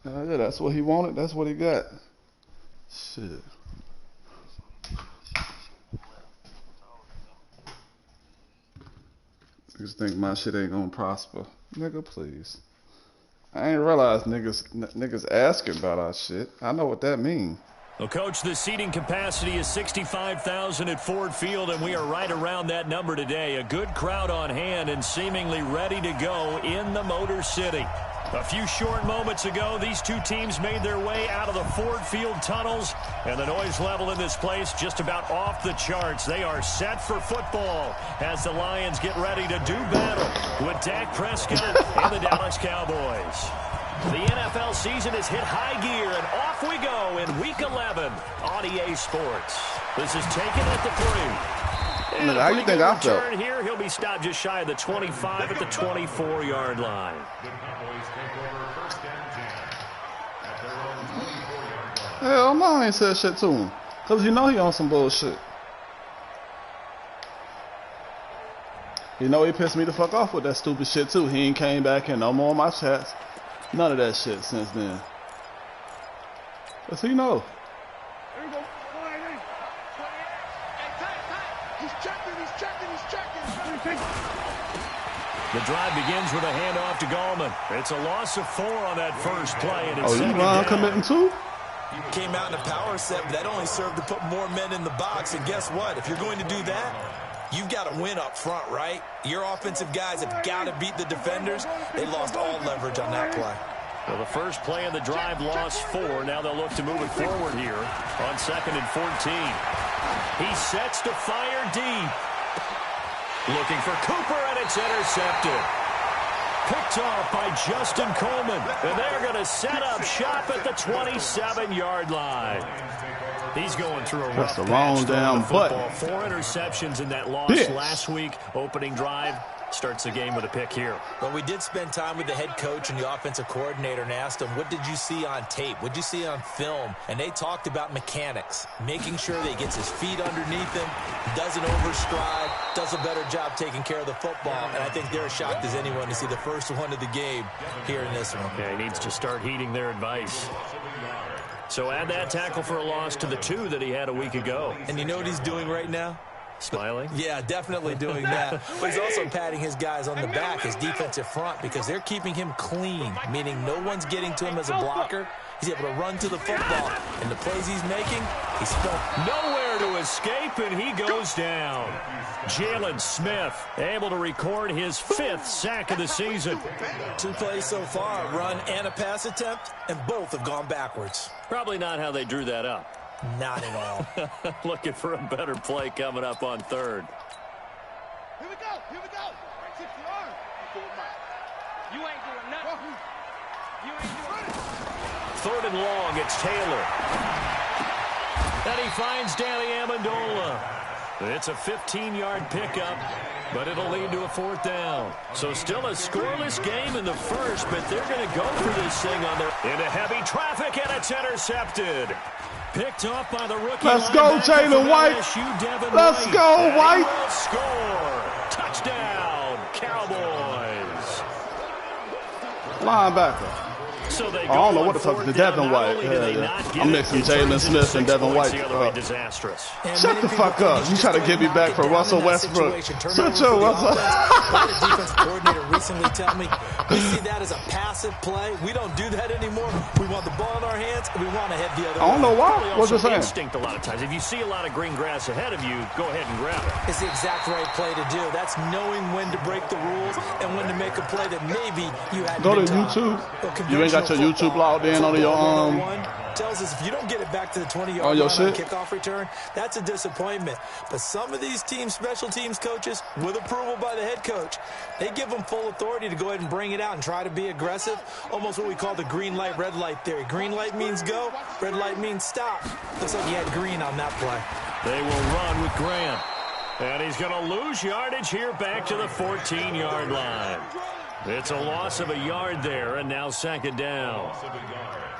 Yeah, that's what he wanted. That's what he got. Shit. Niggas think my shit ain't gonna prosper. Nigga, please. I ain't realized niggas asking about our shit. I know what that mean. Well, Coach, the seating capacity is 65,000 at Ford Field, and we are right around that number today. A good crowd on hand and seemingly ready to go in the Motor City. A few short moments ago, these two teams made their way out of the Ford Field tunnels, and the noise level in this place just about off the charts. They are set for football as the Lions get ready to do battle with Dak Prescott and the Dallas Cowboys. The NFL season has hit high gear, and off we go in Week 11 on EA Sports. This is taken at the 3. How you think I felt? Here, he'll be stopped just shy of the 25 at the 24-yard line. Hell no, I ain't said shit to him. Because you know he on some bullshit. You know he pissed me the fuck off with that stupid shit too. He ain't came back in no more of my chats. None of that shit since then. Does he know? There you go. He's checking. The drive begins with a handoff to Gallman. It's a loss of 4 on that first play. And it's you mind committing too? Came out in a power set, but that only served to put more men in the box. And guess what? If you're going to do that, you've got to win up front, right? Your offensive guys have got to beat the defenders. They lost all leverage on that play. Well, the first play of the drive lost 4. Now they'll look to move it forward here on 2nd and 14. He sets to fire deep. Looking for Cooper, and it's intercepted. Picked off by Justin Coleman. And they're going to set up shop at the 27-yard line. He's going through a rough That's the wrong damn button. 4 interceptions in that loss last week. Opening drive starts the game with a pick here. Well, we did spend time with the head coach and the offensive coordinator and asked them, what did you see on tape? What did you see on film? And they talked about mechanics, making sure that he gets his feet underneath him, doesn't overstride, does a better job taking care of the football. And I think they're as shocked as anyone to see the first one of the game here in this one. Yeah, he needs to start heeding their advice. So add that tackle for a loss to the 2 that he had a week ago. And you know what he's doing right now? Smiling? Yeah, definitely doing that. But he's also patting his guys on the back, his defensive front, because they're keeping him clean, meaning no one's getting to him as a blocker. He's able to run to the football, and the plays he's making, he's nowhere to escape, and he goes down. Jalen Smith able to record his 5th sack of the season. 2 plays so far, a run and a pass attempt, and both have gone backwards. Probably not how they drew that up. Not at all. Looking for a better play coming up on 3rd. Here we go. 60 yards. You ain't doing nothing. You ain't doing nothing. 3rd and long, it's Taylor. And he finds Danny Amendola. It's a 15-yard pickup, but it'll lead to a 4th down. So still a scoreless game in the first, but they're going to go for this thing on their into heavy traffic, and it's intercepted. Picked off by the rookie. Let's go, Jalen White. Let's go, White. Score. Touchdown, Cowboys. Linebacker. So they I don't know what the fuck is the Devin White. I'm mixing Jalen Smith and Devin White. Disastrous. Shut the fuck up. You try to get me back for Russell Westbrook. Shut your Russell. I had a defense coordinator recently tell me, we see that as a passive play. We don't do that anymore. We want the ball in our hands, and we want to head the other way. I don't know why. What you saying? Instinct a lot of times. If you see a lot of green grass ahead of you, go ahead and grab it. It's the exact right play to do. That's knowing when to break the rules and when to make a play that maybe you had to go to YouTube. You ain't got your YouTube logged in on your tells us if you don't get it back to the 20-yard line on kickoff return, that's a disappointment. But some of these teams, special teams coaches, with approval by the head coach, they give them full authority to go ahead and bring it out and try to be aggressive. Almost what we call the green light, red light theory. Green light means go, red light means stop. Looks like he had green on that play. They will run with Grant. And he's going to lose yardage here back to the 14-yard line. It's a loss of a yard there, and now second down.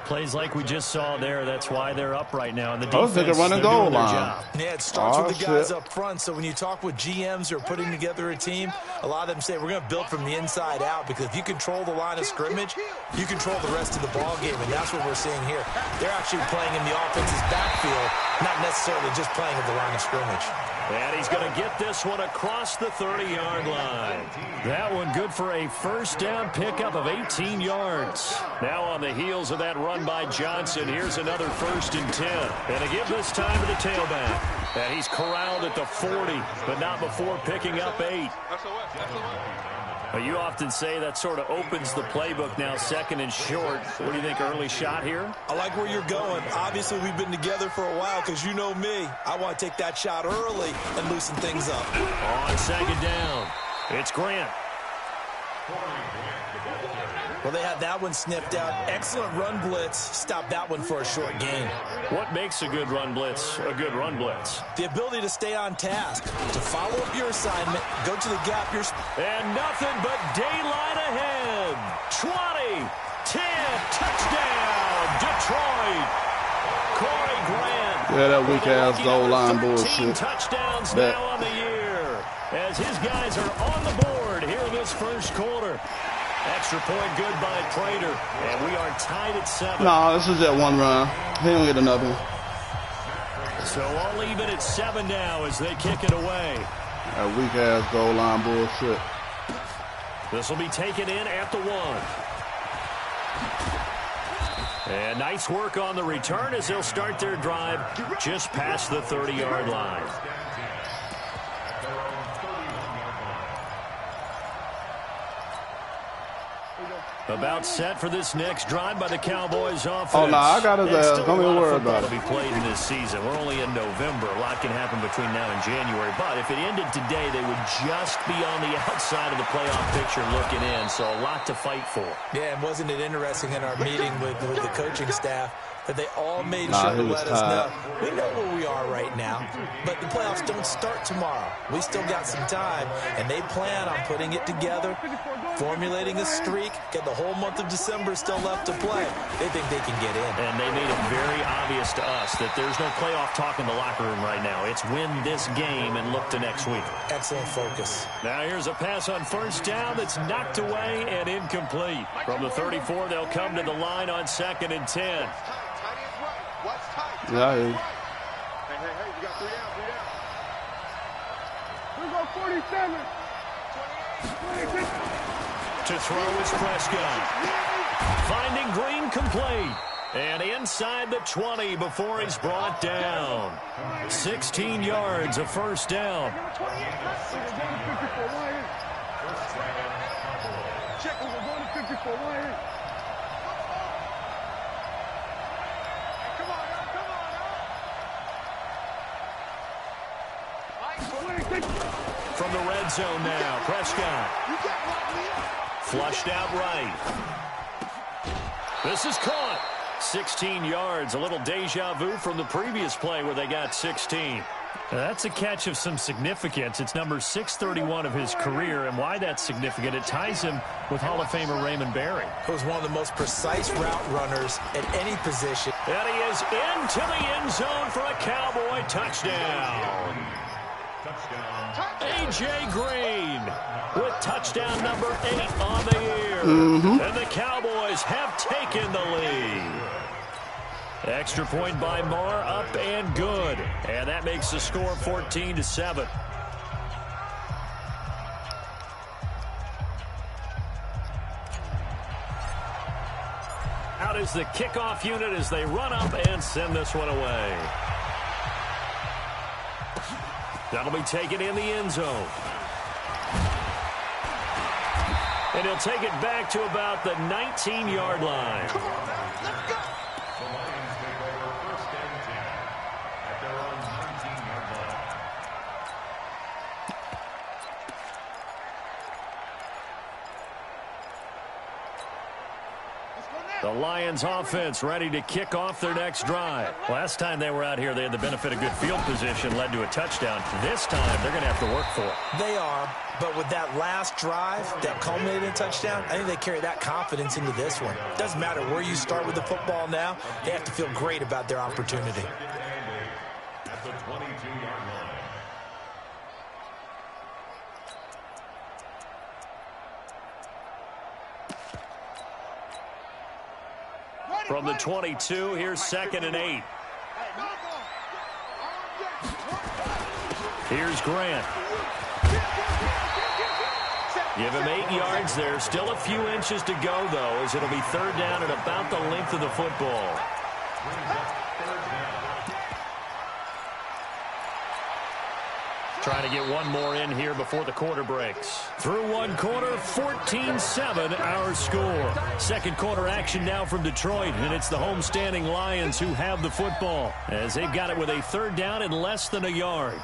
Plays like we just saw there. That's why they're up right now. And the defense, they're running goal line. Yeah, it starts with the guys up front. So when you talk with GMs who are putting together a team, a lot of them say we're going to build from the inside out, because if you control the line of scrimmage, you control the rest of the ball game, and that's what we're seeing here. They're actually playing in the offense's backfield, not necessarily just playing at the line of scrimmage. And he's going to get this one across the 30-yard line. That one good for a first down pickup of 18 yards. Now on the heels of that run by Johnson, here's another 1st and 10. And to give this time to the tailback. And he's corralled at the 40, but not before picking up 8. Well, you often say that sort of opens the playbook now, 2nd and short. What do you think, early shot here? I like where you're going. Obviously, we've been together for a while, because you know me. I want to take that shot early and loosen things up. On 2nd down, it's Grant. Well, they had that one snipped out. Excellent run blitz. Stop that one for a short gain. What makes a good run blitz a good run blitz? The ability to stay on task, to follow up your assignment, go to the gap. And nothing but daylight ahead. 20, 10, touchdown, Detroit. Corey Grant. Yeah, that weak-ass goal line bullshit. Touchdowns now on the year, as his guys are on the board here in this first quarter. Extra point good by Prater, and we are tied at 7. No, this is just one run. He don't get another. So all even at 7 now as they kick it away. That weak-ass goal line bullshit. This will be taken in at the 1. And nice work on the return as they'll start their drive just past the 30-yard line. About set for this next drive by the Cowboys offense. Oh, no, I got his ass. Don't even worry about it. Be played in this season. We're only in November. A lot can happen between now and January. But if it ended today, they would just be on the outside of the playoff picture looking in. So a lot to fight for. Yeah, and wasn't it interesting in our meeting with the coaching staff that they all made sure to let us know. We know where we are right now, but the playoffs don't start tomorrow. We still got some time, and they plan on putting it together, formulating a streak, get the whole month of December still left to play. They think they can get in. And they made it very obvious to us that there's no playoff talk in the locker room right now. It's win this game and look to next week. Excellent focus. Now here's a pass on first down that's knocked away and incomplete. From the 34, they'll come to the line on 2nd and 10. Yeah, hey, we got 3 down, 3 down. We go 47. To throw is Prescott. Finding Green complete. And inside the 20 before he's brought down. 16 yards, a first down. Check, we're going to 54. From the red zone now, Prescott. Flushed out right. This is caught. 16 yards, a little deja vu from the previous play where they got 16. Now that's a catch of some significance. It's number 631 of his career, and why that's significant, it ties him with Hall of Famer Raymond Berry. He was one of the most precise route runners at any position. And he is into the end zone for a Cowboy touchdown. A.J. Green with touchdown number 8 on the year. And the Cowboys have taken the lead. Extra point by Marr, up and good. And that makes the score 14-7. Out is the kickoff unit as they run up and send this one away. That'll be taken in the end zone. And he'll take it back to about the 19-yard line. Come on, let's go. The Lions offense ready to kick off their next drive. Last time they were out here, they had the benefit of good field position, led to a touchdown. This time, they're going to have to work for it. They are, but with that last drive that culminated in a touchdown, I think they carry that confidence into this one. Doesn't matter where you start with the football now, they have to feel great about their opportunity. At the 22-yard line. From the 22, here's 2nd and 8. Here's Grant. Give him 8 yards there. Still a few inches to go, though, as it'll be 3rd down at about the length of the football. Trying to get one more in here before the quarter breaks. Through one quarter, 14-7 our score. Second quarter action now from Detroit, and it's the homestanding Lions who have the football as they've got it with a 3rd down and less than a yard.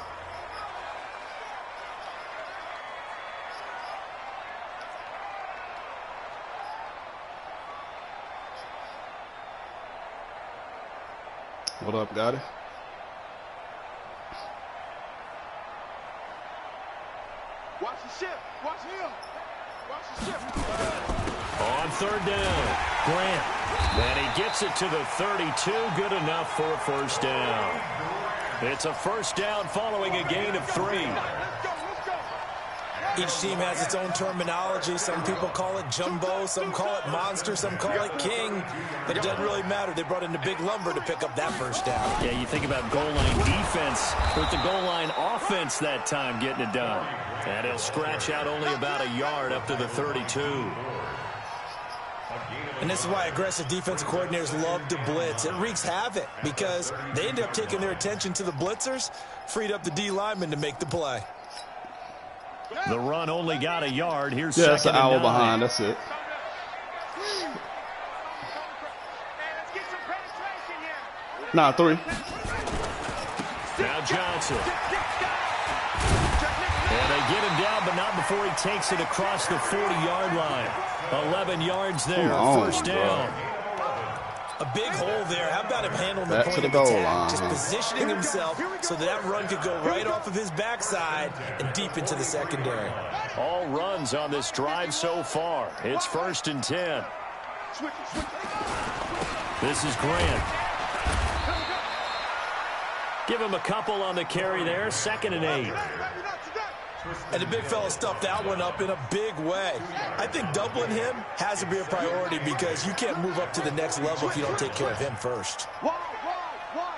What up, got it? Watch the ship. Watch him. Watch the ship. On 3rd down, Grant. And he gets it to the 32. Good enough for a 1st down. It's a 1st down following a gain of 3. Each team has its own terminology. Some people call it jumbo, some call it monster, some call it king. But it doesn't really matter. They brought in a big lumber to pick up that 1st down. Yeah, you think about goal line defense with the goal line offense that time getting it done. And he'll scratch out only about a yard up to the 32. And this is why aggressive defensive coordinators love to blitz. It wreaks havoc because they end up taking their attention to the blitzers, freed up the D lineman to make the play. The run only got a yard. Here's yeah, it's an hour 2nd and 9. behind. That's it. Nah, 3. Now Johnson. And they get him down, but not before he takes it across the 40-yard line. 11 yards there, 1st down. A big hole there. How about him handling the Back point to the of goal attack? line. Just positioning himself so that run could go right off of his backside and deep into the secondary. All runs on this drive so far. It's 1st and 10. This is Grant. Give him a couple on the carry there. 2nd and 8. And the big fella stuffed that one up in a big way. I think doubling him has to be a priority because you can't move up to the next level if you don't take care of him first. Wide,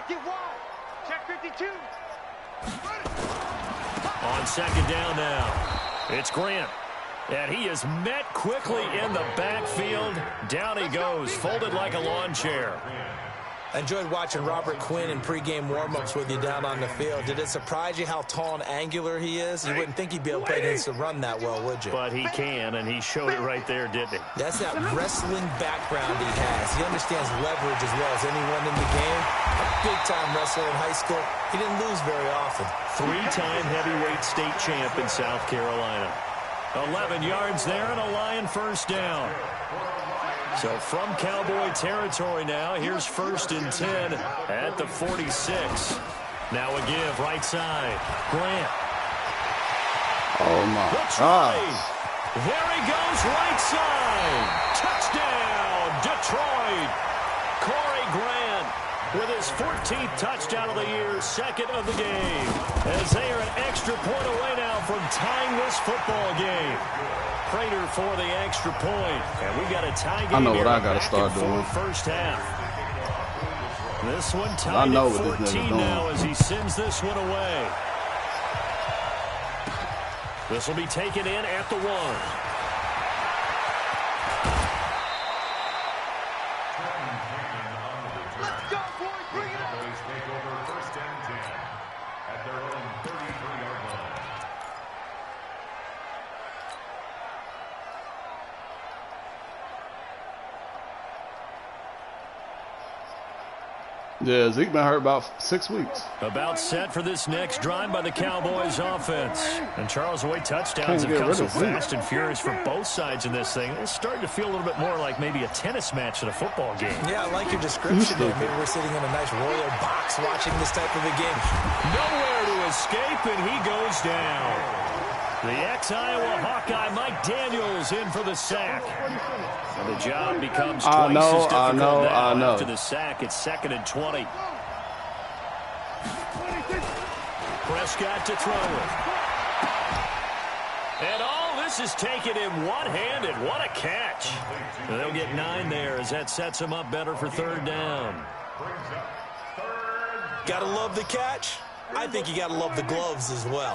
get wide. Check 52. On 2nd down now. It's Grant. And he is met quickly in the backfield. Down he goes, folded like a lawn chair. I enjoyed watching Robert Quinn in pregame warm-ups with you down on the field. Did it surprise you how tall and angular he is? You wouldn't think he'd be able to play against the run that well, would you? But he can, and he showed it right there, didn't he? That's that wrestling background he has. He understands leverage as well as anyone in the game. A big-time wrestler in high school. He didn't lose very often. 3-time heavyweight state champ in South Carolina. 11 yards there and a Lion 1st down. So from Cowboy territory now, here's 1st and 10 at the 46. Now a give, right side. Grant. Oh, my God. God. There he goes, right side. Touchdown, Detroit. Corey Grant with his 14th touchdown of the year, 2nd of the game. As they are an extra point away now from tying this football game. Prater for the extra point. And we got a tie game. I know what here, I got to start back and doing. forth 1st half. This one I tied know at what this nigga's 14 doing. now as he sends this one away. This will be taken in at the 1. Let's go, boys. Bring it up. Cowboys take over 1st and 10 at their own 33-yard line. Yeah, Zeke been hurt about 6 weeks. About set for this next drive by the Cowboys offense. And Charles, the way touchdowns have come so fast and furious for both sides in this thing, it's starting to feel a little bit more like maybe a tennis match than a football game. Yeah, I like your description there. Maybe we're sitting in a nice royal box watching this type of a game. Nowhere to escape, and he goes down. The ex-Iowa Hawkeye Mike Daniels in for the sack. And the job becomes twice as difficult now. After the sack, it's 2nd and 20. Prescott to throw it. And all this is taken in one-handed. What a catch. And they'll get 9 there as that sets them up better for 3rd down. Gotta love the catch. I think you got to love the gloves as well.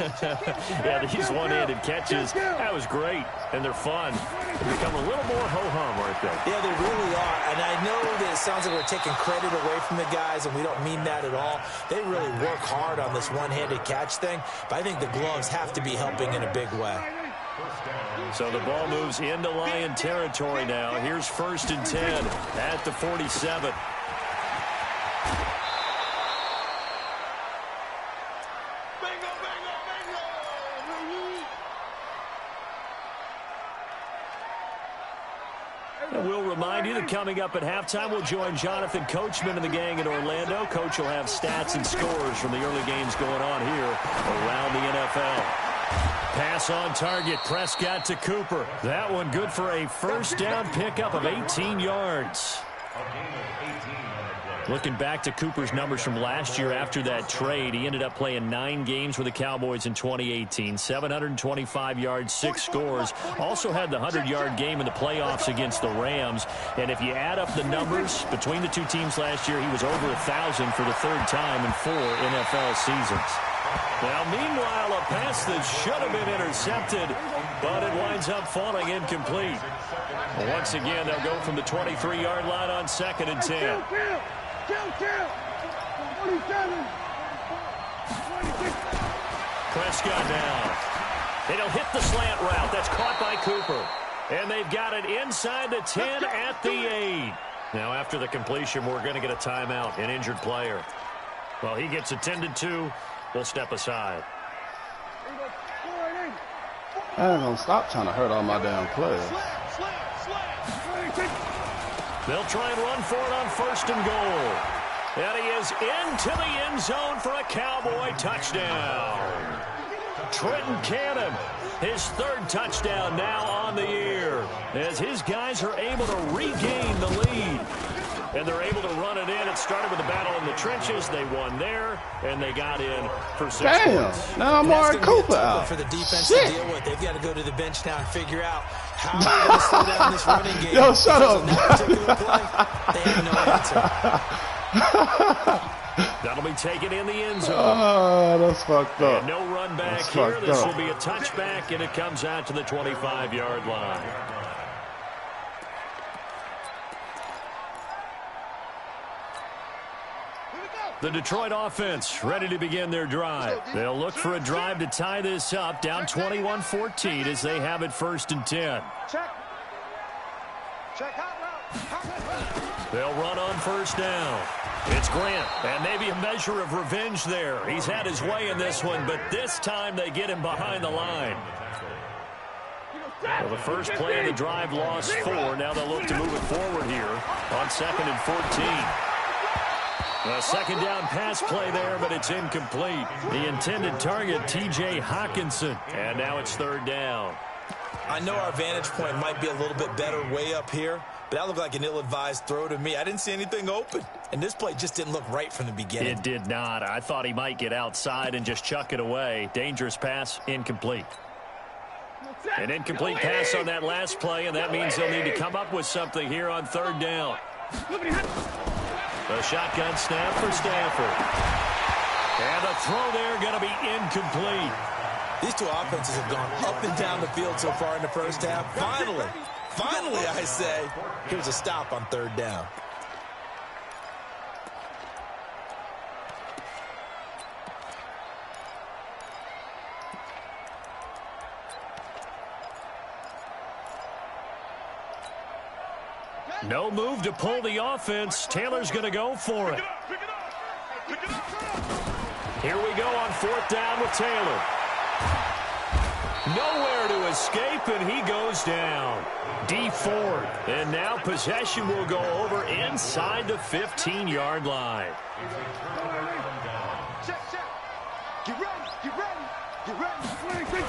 Yeah, these one-handed catches, that was great, and they're fun. They become a little more ho-hum, aren't they? Yeah, they really are, and I know that it sounds like we're taking credit away from the guys, and we don't mean that at all. They really work hard on this one-handed catch thing, but I think the gloves have to be helping in a big way. So the ball moves into Lion territory now. Here's 1st and 10 at the 47. And we'll remind you that coming up at halftime, we'll join Jonathan Coachman and the gang in Orlando. Coach will have stats and scores from the early games going on here around the NFL. Pass on target, Prescott to Cooper. That one good for a 1st down pickup of 18 yards. Looking back to Cooper's numbers from last year after that trade, he ended up playing 9 games with the Cowboys in 2018. 725 yards, 6 scores. Also had the 100-yard game in the playoffs against the Rams. And if you add up the numbers between the two teams last year, he was over 1,000 for the 3rd time in 4 NFL seasons. Now, meanwhile, a pass that should have been intercepted, but it winds up falling incomplete. Once again, they'll go from the 23-yard line on 2nd and 10. Prescott now. It'll hit the slant route. That's caught by Cooper. And they've got it inside the 10 at the 8. Now, after the completion, we're going to get a timeout, an injured player. Well, he gets attended to. We'll step aside. I ain't gonna stop trying to hurt all my damn players. They'll try and run for it on 1st and goal. And he is into the end zone for a Cowboy touchdown. Trenton Cannon, his 3rd touchdown now on the year, as his guys are able to regain the lead. And they're able to run it in. It started with a battle in the trenches. They won there, and they got in for 6 points. Now I'm Amari Cooper out. For the defense to deal with. They've got to go to the bench now and figure out how they're going to slow down this running game. Yo, shut up. That particular play, they have no answer. That'll be taken in the end zone. Oh, that's fucked up. And no run back here. This will be a touchback, and it comes out to the 25-yard line. The Detroit offense ready to begin their drive. They'll look for a drive to tie this up, down 21-14 as they have it 1st and 10. They'll run on 1st down. It's Grant, and maybe a measure of revenge there. He's had his way in this one, but this time they get him behind the line. Well, the first play of the drive lost 4. Now they'll look to move it forward here on 2nd and 14. A 2nd down pass play there, but it's incomplete. The intended target, T.J. Hawkinson. And now it's 3rd down. I know our vantage point might be a little bit better way up here, but that looked like an ill-advised throw to me. I didn't see anything open, and this play just didn't look right from the beginning. It did not. I thought he might get outside and just chuck it away. Dangerous pass, incomplete. An incomplete pass on that last play, and that means they'll need to come up with something here on 3rd down. The shotgun snap for Stafford. And the throw there going to be incomplete. These two offenses have gone up and down the field so far in the first half. Finally, I say, here's a stop on 3rd down. No move to pull the offense. Taylor's going to go for it. Here we go on 4th down with Taylor. Nowhere to escape, and he goes down. D Ford. And now possession will go over inside the 15-yard line. Get ready, get ready, get ready.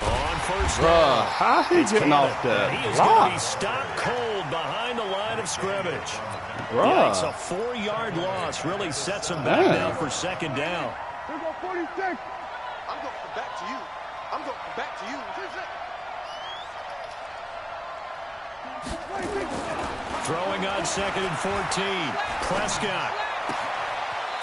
On 1st down. How he getting off that? He is going to be stopped cold behind the line of scrimmage. Yeah, it's a 4-yard loss. Really sets him back now for 2nd down. Here go 46. I'm going to come back to you. I'm going to come back to you. Throwing on 2nd and 14. Prescott.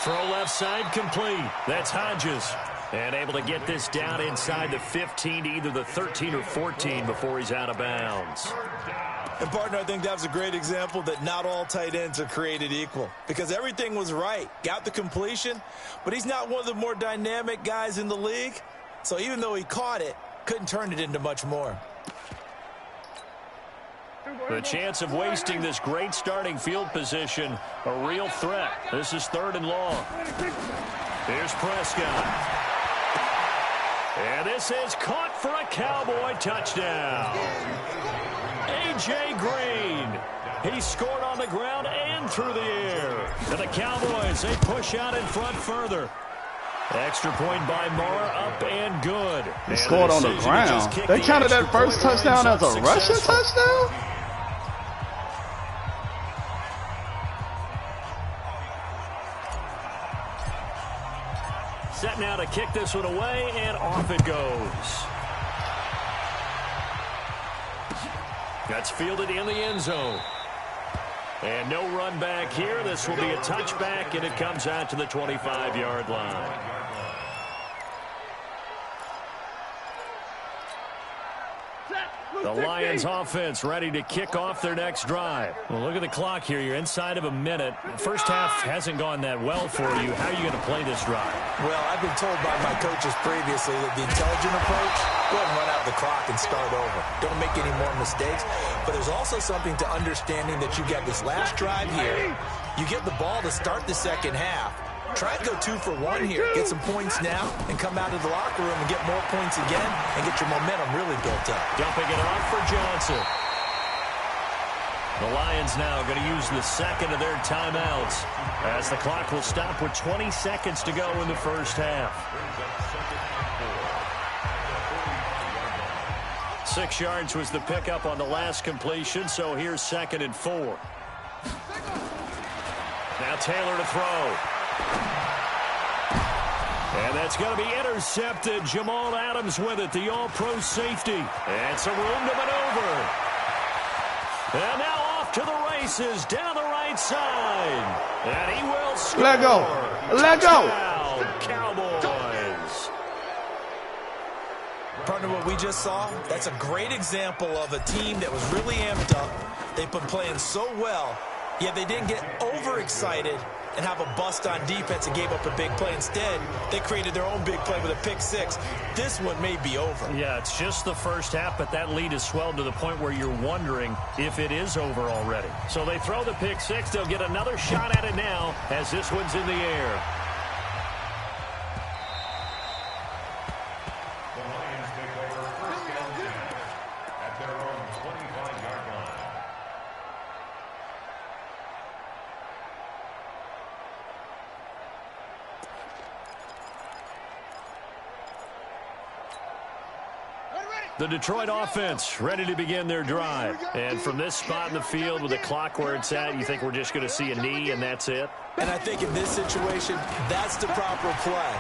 Throw left side complete. That's Hodges. And able to get this down inside the 15 to either the 13 or 14 before he's out of bounds. And, partner, I think that was a great example that not all tight ends are created equal. Because everything was right. Got the completion, but he's not one of the more dynamic guys in the league. So even though he caught it, couldn't turn it into much more. The chance of wasting this great starting field position, a real threat. This is 3rd and long. Here's Prescott. And this is caught for a Cowboy touchdown. A.J. Green. He scored on the ground and through the air. And the Cowboys, they push out in front further. Extra point by Mara, up and good. He scored on the ground. They counted that first touchdown as a rushing touchdown? Set now to kick this one away, and off it goes. That's fielded in the end zone. And no run back here. This will be a touchback, and it comes out to the 25-yard line. The Lions offense ready to kick off their next drive. Well, look at the clock here. You're inside of a minute. The first half hasn't gone that well for you. How are you going to play this drive? Well, I've been told by my coaches previously that the intelligent approach, go ahead and run out the clock and start over. Don't make any more mistakes. But there's also something to understanding that you get this last drive here. You get the ball to start the second half. Try and go 2 for 1 here. Get some points now and come out of the locker room and get more points again and get your momentum really built up. Dumping it off for Johnson. The Lions now going to use the second of their timeouts as the clock will stop with 20 seconds to go in the first half. 6 yards was the pickup on the last completion, so here's 2nd and 4. Now Taylor to throw. And that's going to be intercepted. Jamal Adams with it, the all-pro safety. And some room to maneuver. And now off to the races down the right side. And he will score. Let go. Let go. Cowboys. Partner, what we just saw, that's a great example of a team that was really amped up. They've been playing so well, yet they didn't get overexcited and have a bust on defense and gave up a big play. Instead, they created their own big play with a pick 6. This one may be over. Yeah, it's just the first half, but that lead has swelled to the point where you're wondering if it is over already. So they throw the pick 6. They'll get another shot at it now as this one's in the air. The Lions take over 1st and 10 at their own 25-yard line. The Detroit offense ready to begin their drive. And from this spot in the field with the clock where it's at, you think we're just going to see a knee and that's it? And I think in this situation, that's the proper play.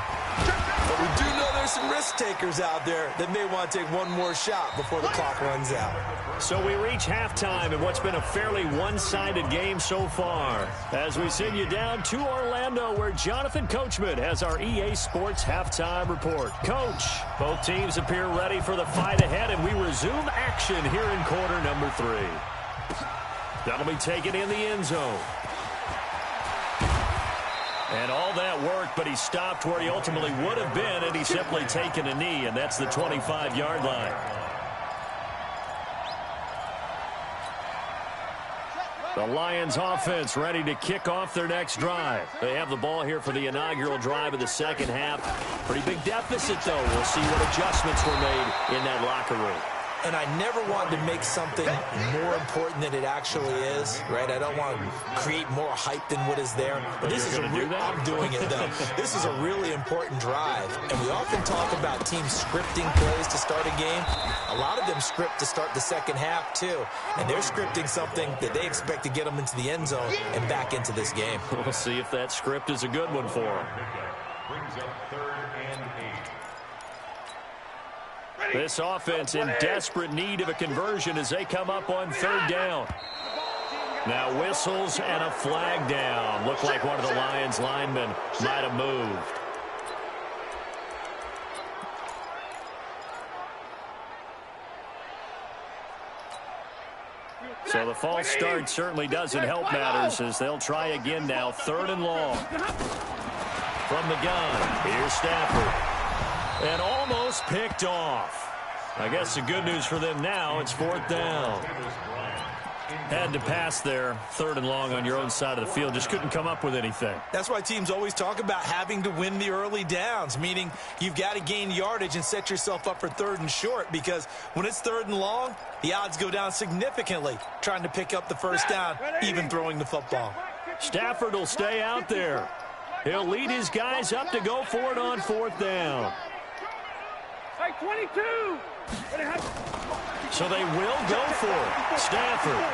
But we do know there's some risk takers out there that may want to take one more shot before the clock runs out. So we reach halftime in what's been a fairly one-sided game so far. As we send you down to Orlando, where Jonathan Coachman has our EA Sports halftime report. Coach, both teams appear ready for the fight ahead, and we resume action here in quarter number 3. That'll be taken in the end zone. And all that work, but he stopped where he ultimately would have been, and he's simply taken a knee, and that's the 25-yard line. The Lions offense ready to kick off their next drive. They have the ball here for the inaugural drive of the second half. Pretty big deficit, though. We'll see what adjustments were made in that locker room. And I never want to make something more important than it actually is, right? I don't want to create more hype than what is there. But this is I'm doing it, though. This is a really important drive. And we often talk about teams scripting plays to start a game. A lot of them script to start the second half, too. And they're scripting something that they expect to get them into the end zone and back into this game. We'll see if that script is a good one for them. Brings up 3rd and 8. This offense in desperate need of a conversion as they come up on 3rd down. Now whistles and a flag down. Looked like one of the Lions linemen might have moved. So the false start certainly doesn't help matters as they'll try again now. 3rd and long. From the gun, here's Stafford. And almost picked off. I guess the good news for them now, it's 4th down. Had to pass there, 3rd and long on your own side of the field. Just couldn't come up with anything. That's why teams always talk about having to win the early downs, meaning you've got to gain yardage and set yourself up for 3rd and short, because when it's 3rd and long, the odds go down significantly trying to pick up the first down, even throwing the football. Stafford will stay out there. He'll lead his guys up to go for it on 4th down. Hey, 22! So they will go for it. Stafford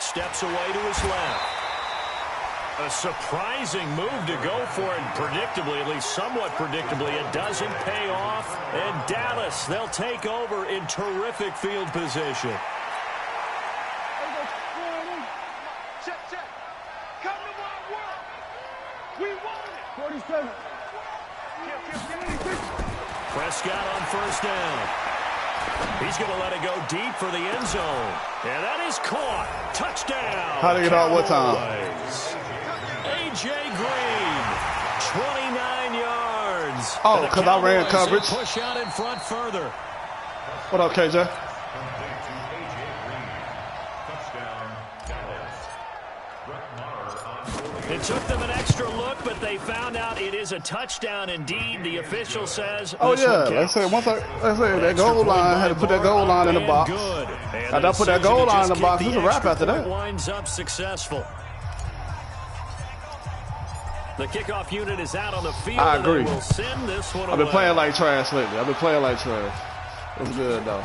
steps away to his left. A surprising move to go for it. Predictably, at least somewhat predictably, it doesn't pay off. And Dallas, they'll take over in terrific field position. Check. Come to my work. We want it. 47. Prescott on 1st down. He's going to let it go deep for the end zone. And that is caught. Touchdown. How to get out what time? A.J. Green, 29 yards. Oh, because I ran coverage. Push out in front further. What up, KJ? It took them an extra look, but they found out it is a touchdown indeed. The official says. Oh yeah, let's say that goal line had to put that goal line in the box. After I put that goal line in the box, it's a wrap after that. Winds up successful. The kickoff unit is out on the field. I agree. We'll send this one I've been playing like trash lately. It was good though.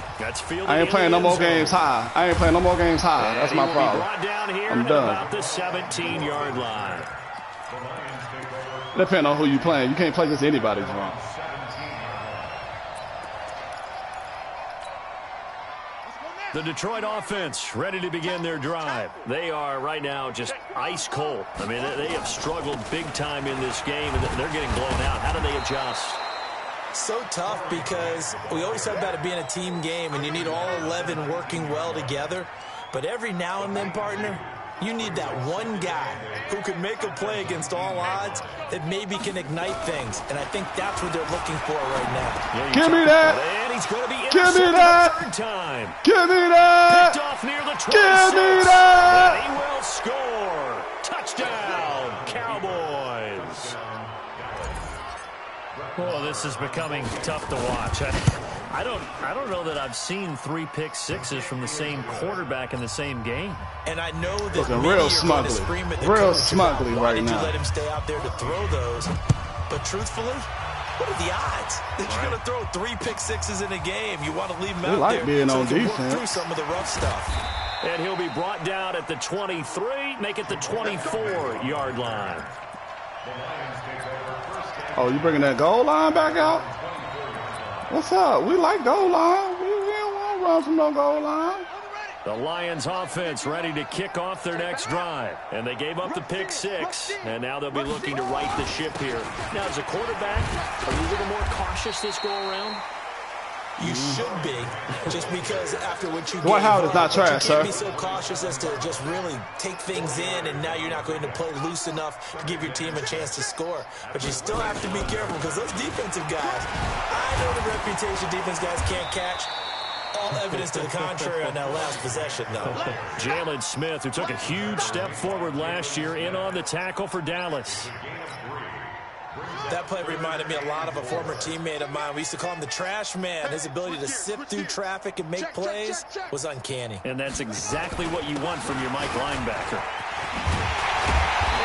I ain't playing no more games high. That's my problem. I'm done. About the 17-yard line. Depending on who you playing. You can't play just anybody's wrong. The Detroit offense ready to begin their drive. They are right now just ice cold. I mean, they have struggled big time in this game, and they're getting blown out. How do they adjust? So tough because we always talk about it being a team game and you need all 11 working well together. But every now and then, partner, you need that one guy who can make a play against all odds that maybe can ignite things. And I think that's what they're looking for right now. Give me that. And he's going to be Give me that. Third time. Give me that. Picked off near the 26. Give me that. And he will score. Touchdown, Cowboys. Oh, this is becoming tough to watch. I don't know that I've seen 3 pick sixes from the same quarterback in the same game. And I know that looking real smugly, right now. Let him stay out there to throw those. But truthfully, what are the odds that you're going to throw 3 pick sixes in a game? You want to leave him out there being so on he can defense. work through some of the rough stuff. And he'll be brought down at the 23, make it the 24-yard line. Oh, you bringing that goal line back out? What's up? We like goal line. We don't want to run from no goal line. The Lions offense ready to kick off their next drive. And they gave up the pick 6, and now they'll be looking to right the ship here. Now, as a quarterback, are you a little more cautious this go around? You should be, just because after what you Dwight Howard is not trash, sir. You can't be so cautious as to just really take things in, and now you're not going to play loose enough to give your team a chance to score. But you still have to be careful because those defensive guys, I know the reputation defense guys can't catch. All evidence to the contrary on that last possession, though. Jalen Smith, who took a huge step forward last year, in on the tackle for Dallas. That play reminded me a lot of a former teammate of mine. We used to call him the trash man. His ability to sift through traffic and make plays was uncanny. And that's exactly what you want from your Mike linebacker.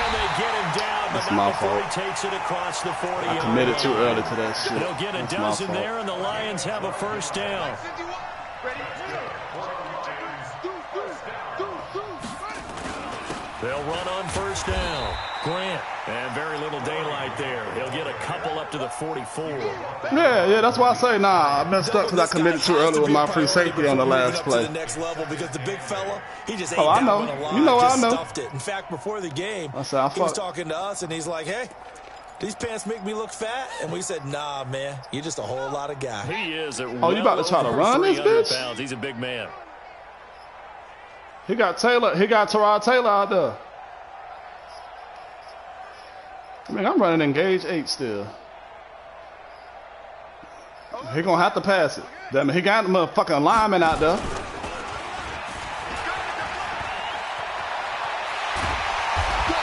And they get him down, but not before he takes it across the 40. I committed too early to that shit. They'll get a dozen there, and the Lions have a first down. They'll run on first down. Grant, and very little daylight there. He'll get a couple up to the 44. Yeah, that's why I say, nah, I messed up because I committed too early with my free safety on the last play. The next level because the big fella, he just I know. You know I know. Stuffed it. In fact, before the game, he was talking to us, and he's like, hey, these pants make me look fat. And we said, nah, man, you're just a whole lot of guy. He is at you about to try to run this bitch? Pounds. He's a big man. He got Terrell Taylor out there. I mean, I'm running engage 8 still. He gonna have to pass it. Damn it, he got the motherfucking lineman out there.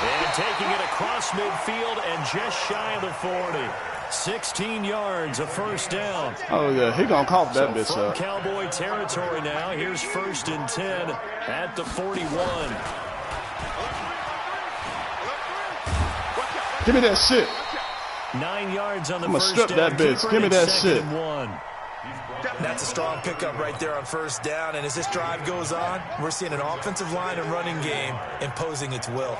And taking it across midfield and just shy of the 40. 16 yards, a first down. Oh, yeah, he gonna cough that bitch up. Cowboy territory now. Here's 1st and 10 at the 41. Give me that shit. 9 yards on the I'm first gonna strip down. that bitch. Give me that shit. That's a strong pickup right there on first down. And as this drive goes on, we're seeing an offensive line and running game imposing its will.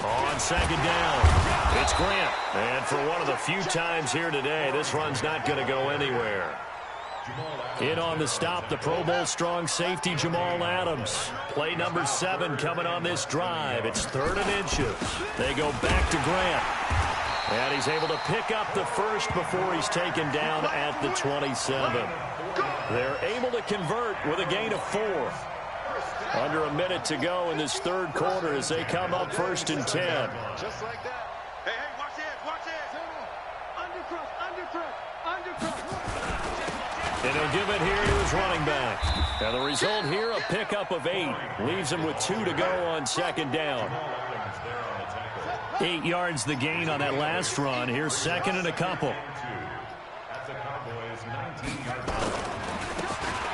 On second down, it's Grant. And for one of the few times here today, this run's not going to go anywhere. In on the stop, the Pro Bowl strong safety, Jamal Adams. Play number 7 coming on this drive. It's 3rd and inches. They go back to Grant. And he's able to pick up the first before he's taken down at the 27. They're able to convert with a gain of 4. Under a minute to go in this 3rd quarter as they come up 1st and 10. Just like that. Hey, watch this. Undercross. And he'll give it here to his running back. And the result here, a pickup of 8. Leaves him with 2 to go on second down. 8 yards the gain on that last run. Here's 2nd and a couple.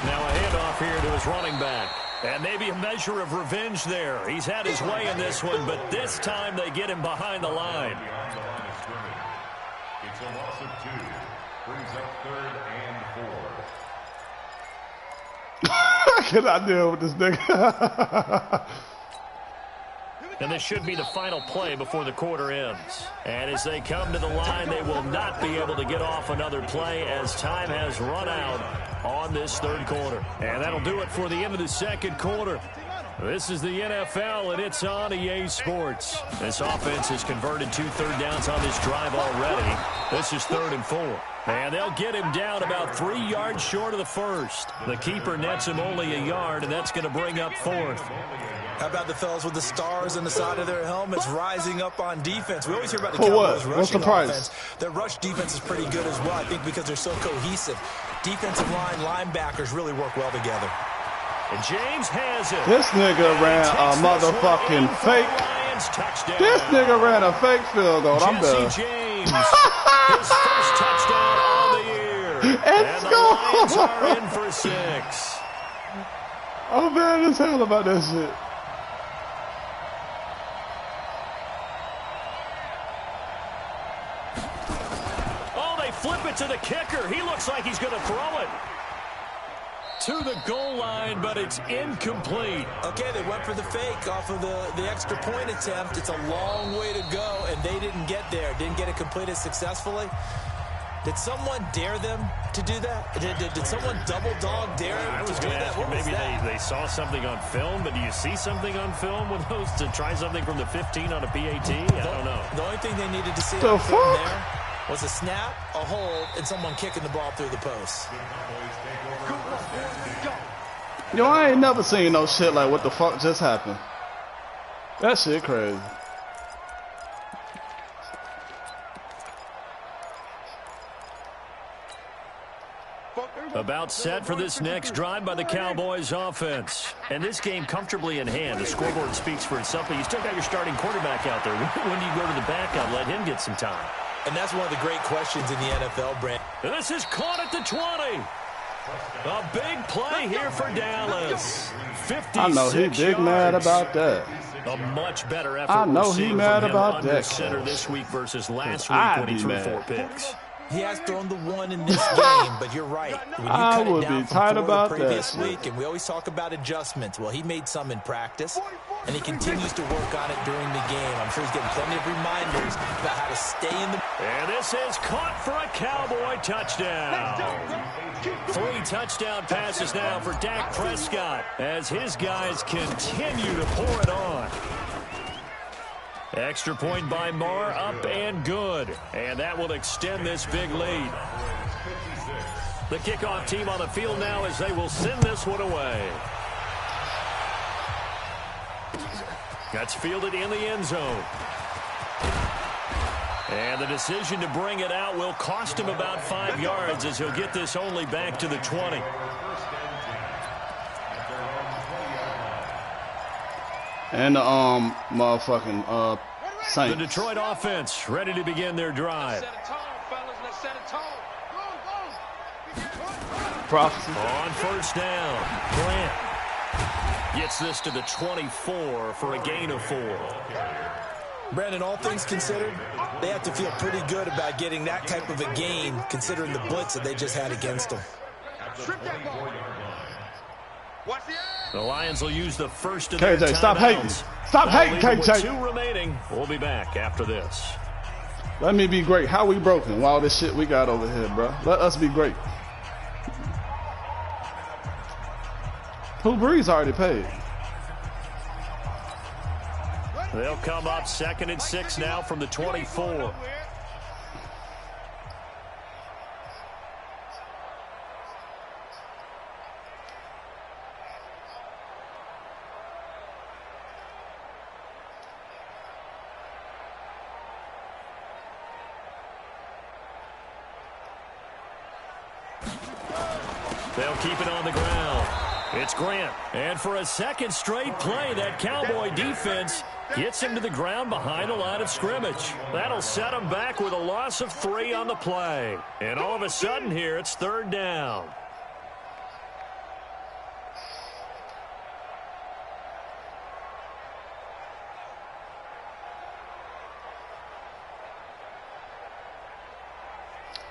Now a handoff here to his running back. And maybe a measure of revenge there. He's had his way in this one, but this time they get him behind the line. It's a loss of 2. Brings up 3rd and 4. I cannot deal with this nigga. And this should be the final play before the quarter ends. And as they come to the line, they will not be able to get off another play as time has run out on this 3rd quarter. And that'll do it for the end of the 2nd quarter. This is the NFL, and it's on EA Sports. This offense has converted 2 third downs on this drive already. This is 3rd and 4. And they'll get him down about 3 yards short of the first. The keeper nets him only a yard, and that's going to bring up 4th. How about the fellas with the stars on the side of their helmets rising up on defense? We always hear about the Cowboys rushing offense. Their rush defense is pretty good as well, I think, because they're so cohesive. Defensive line, linebackers really work well together. And James has it. This nigga ran a motherfucking fake. This nigga ran a fake field goal. I'm done. James, his first touchdown on the year. Let's and go. The Lions are in for 6. I'm mad as hell about that shit. Flip it to the kicker. He looks like he's going to throw it to the goal line, but it's incomplete. Okay, they went for the fake off of the extra point attempt. It's a long way to go, and they didn't get there. Didn't get it completed successfully. Did someone dare them to do that? Did someone double dog dare them? I was going to ask you, maybe they saw something on film, but do you see something on film with those to try something from the 15 on a PAT? I don't know. The only thing they needed to see on film there was a snap, a hold, and someone kicking the ball through the post. Yo, I ain't never seen no shit like what the fuck just happened. That shit crazy. About set for this next drive by the Cowboys offense. And this game comfortably in hand. The scoreboard speaks for itself, but you still got your starting quarterback out there. When do you go to the backup, let him get some time? And that's one of the great questions in the NFL, Brent. And this is caught at the 20. A big play here for Dallas. 56 I know he big mad about that. A much better effort. I know he mad about that. Center this week versus last week when he threw 4 picks. He has thrown the one in this game, but you're right. When you I cut it would down be from tight 4 about the previous that. week, and we always talk about adjustments. Well, he made some in practice, and he continues to work on it during the game. I'm sure he's getting plenty of reminders about how to stay in the... And this is caught for a Cowboy touchdown. 3 touchdown passes now for Dak Prescott as his guys continue to pour it on. Extra point by Marr, up and good. And that will extend this big lead. The kickoff team on the field now as they will send this one away. That's fielded in the end zone. And the decision to bring it out will cost him about 5 yards as he'll get this only back to the 20. And the motherfucking Saints. The Detroit offense ready to begin their drive. Prophecy. On first down, Grant gets this to the 24 for a gain of 4. Brandon, all things considered, they have to feel pretty good about getting that type of a gain considering the blitz that they just had against them. The Lions will use the first of KJ, their stop hating. timeouts. Stop hating, With KJ. 2 remaining. We'll be back after this. Let me be great. How we broken? All this shit we got over here, bro. Let us be great. Who Breeze already paid? They'll come up 2nd and 6 now from the 24. They'll keep it on the ground. It's Grant. And for a second straight play, that Cowboy defense gets him to the ground behind the line of scrimmage. That'll set him back with a loss of 3 on the play. And all of a sudden here, it's 3rd down.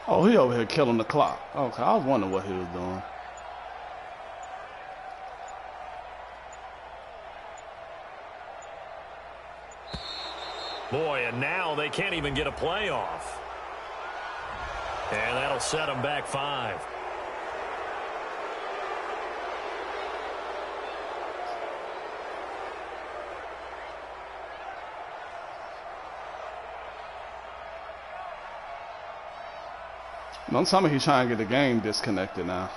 Oh, he over here killing the clock. Okay, I was wondering what he was doing. Boy, and now they can't even get a play off. And that'll set them back 5. Don't tell me he's trying to get the game disconnected now.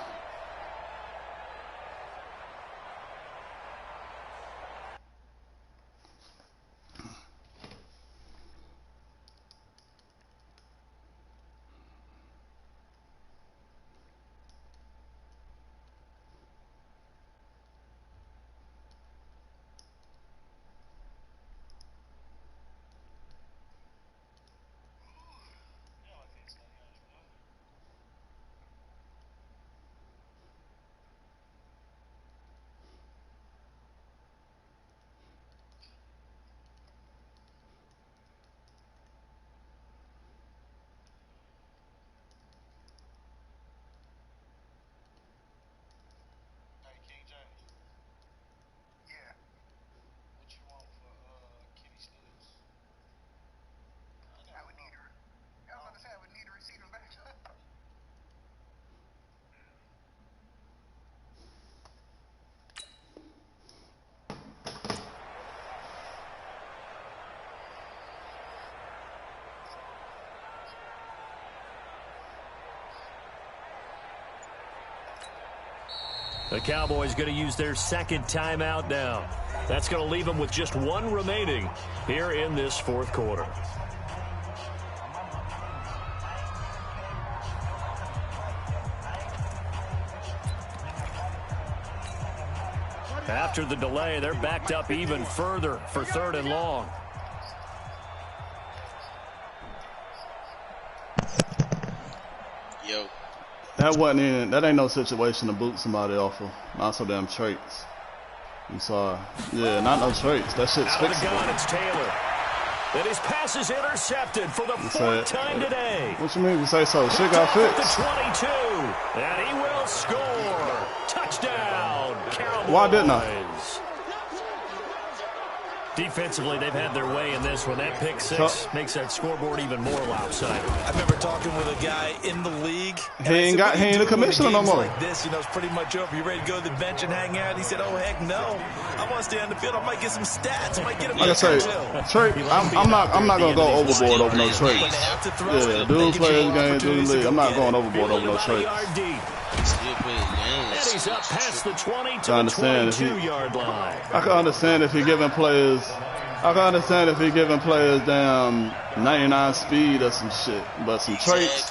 The Cowboys going to use their 2nd timeout now. That's going to leave them with just 1 remaining here in this 4th quarter. After the delay, they're backed up even further for 3rd and long. Yo. That ain't no situation to boot somebody off of. Not so damn traits. I'm sorry. Yeah, not no traits. That shit's Out of the gun, fixable. it's Taylor. And his pass is intercepted for the 4th time today. What you mean you say so? Shit got fixed. The 22. And he will score. Touchdown, Cowboys. Why didn't I? Defensively, they've had their way in this one. That pick six makes that scoreboard even more lopsided. I remember talking with a guy in the league. He ain't a commissioner no more. Like this, it's pretty much over. You ready to go to the bench and hang out? He said, "Oh heck no! I want to stay on the field. I might get some stats. I might get him." Like I say, Trey, I'm not gonna go overboard over no traits. Yeah, dudes play this game through the league. I'm not going overboard over no traits. And he's up past the 20 to the 22-yard line. I can understand if you're giving players. Down 99 speed or some shit, but some traits.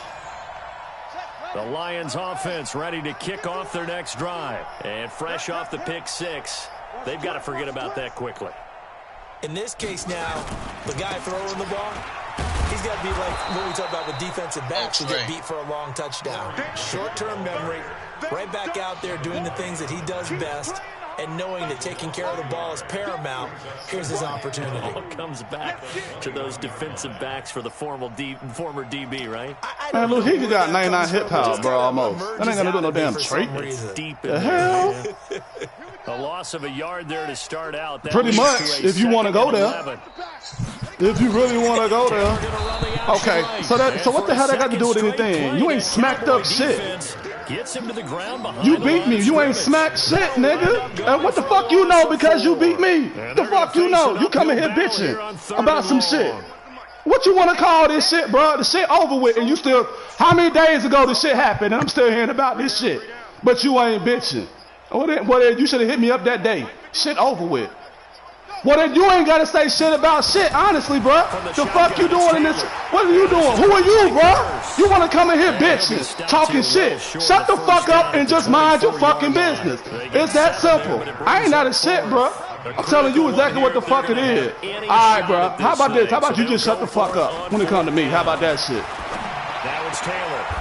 The Lions offense ready to kick off their next drive. And fresh off the pick six, they've got to forget about that quickly. In this case now, the guy throwing the ball, he's got to be like what we talk about with defensive backs who get beat for a long touchdown. Short-term memory, right back out there doing the things that he does best, and knowing that taking care of the ball is paramount. Here's his opportunity. It all comes back to those defensive backs for the former DB, right? Man, look, he got 99 hit power, bro, almost. That ain't gonna do no damn trait. Deep The hell? A loss of a yard there to start out. That Pretty much, if you want to go there. If you really want to go there. Okay, so what the hell that got to do with anything? You ain't smacked up shit. Gets him to the ground behind. You beat me. You ain't smacked shit, nigga. And what the fuck you know because you beat me? The fuck you know? You coming here bitching about some shit. What you want to call this shit, bro? The shit over with, and you still. How many days ago this shit happened, and I'm still hearing about this shit, but you ain't bitching. Well, you should have hit me up that day. Shit over with. Well, then you ain't got to say shit about shit, honestly, bro. The fuck you doing in this? What are you doing? Who are you, bro? You want to come in here bitching, talking shit. Shut the fuck up and just mind your fucking business. It's that simple. I ain't out of shit, bro. I'm telling you exactly what the fuck it is. All right, bro. How about this? How about you just shut the fuck up when it comes to me? How about that shit? Now it's Taylor.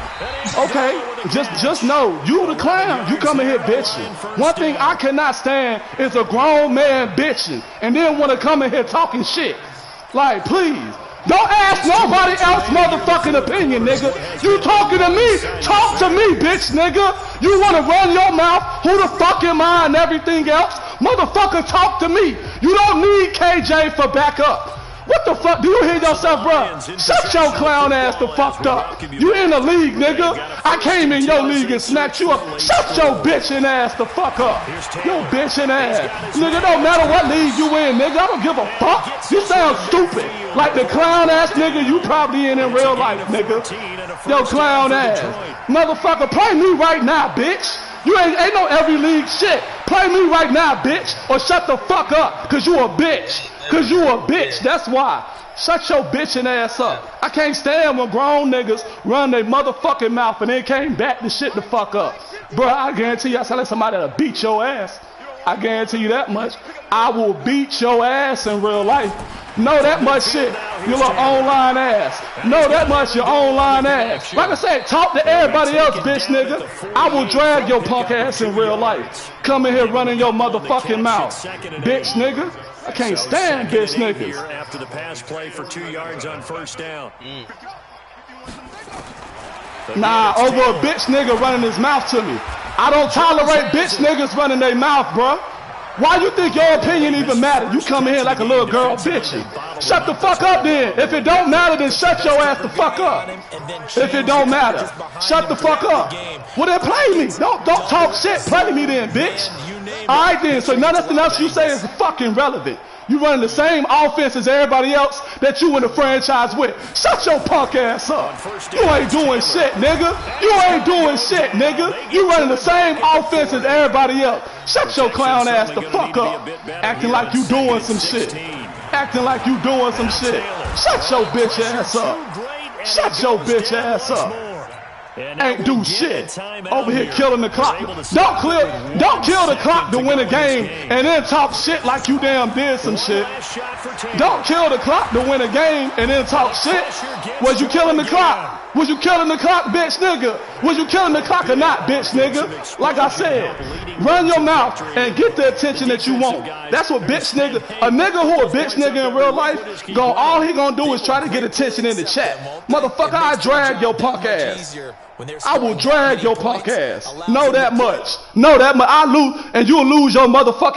Okay, just know, you the clown. You come in here bitching. One thing I cannot stand is a grown man bitching and then want to come in here talking shit. Like, please, don't ask nobody else motherfucking opinion, nigga. You talking to me? Talk to me, bitch, nigga. You want to run your mouth? Who the fuck am I and everything else? Motherfucker, talk to me. You don't need KJ for backup. What the fuck? Do you hear yourself, bro? Shut your clown ass the fuck up. You in the league, nigga. I came in your league and smacked you up. Shut your bitchin' ass the fuck up. Your bitchin' ass. Nigga, don't matter what league you in, nigga. I don't give a fuck. You sound stupid. Like the clown ass nigga you probably in real life, nigga. Yo, clown ass. Motherfucker, play me right now, bitch. You ain't no every league shit. Play me right now, bitch. Or shut the fuck up, cause you a bitch. Cause you a bitch, that's why. Shut your bitchin' ass up. I can't stand when grown niggas run their motherfucking mouth and then came back to shit the fuck up. Bro, I guarantee you I sound like somebody that'll beat your ass. I guarantee you that much. I will beat your ass in real life. Know that much shit. You little online ass. Know that much your online ass. Like I said, talk to everybody else, bitch nigga. I will drag your punk ass in real life. Come in here running your motherfucking mouth. Bitch nigga. I can't stand bitch niggas. After the pass play for 2 yards on first down. Nah, over a bitch nigga running his mouth to me. I don't tolerate bitch niggas running their mouth, bro. Why you think your opinion even matter? You come in here like a little girl bitching. Shut the fuck up then. If it don't matter, then shut your ass the fuck up. If it don't matter, shut the fuck up. Well then play me. Don't talk shit. Play me then, bitch. Alright then, so nothing else you say is fucking relevant. You running the same offense as everybody else that you in the franchise with. Shut your punk ass up. You ain't doing shit, nigga. You ain't doing shit, nigga. You running the same offense as everybody else. Shut your clown ass the fuck up. Acting like you doing some shit. Acting like you doing some shit. Shut your bitch ass up. Shut your bitch ass up. ain't do shit. Over here killing the clock. Don't kill the clock to win a game and then talk shit like you damn did some shit. Don't kill the clock to win a game and then talk shit. Was you killing the clock? Was you killing the clock, bitch nigga? Was you killing the clock or not, bitch nigga? Like I said, run your mouth and get the attention that you want. That's what bitch nigga, a nigga who a bitch nigga in real life, all he gonna do is try to get attention in the chat. Motherfucker, I drag your punk ass. I will drag your punk ass. Know that much. Know that much. I lose and you'll lose your motherfucking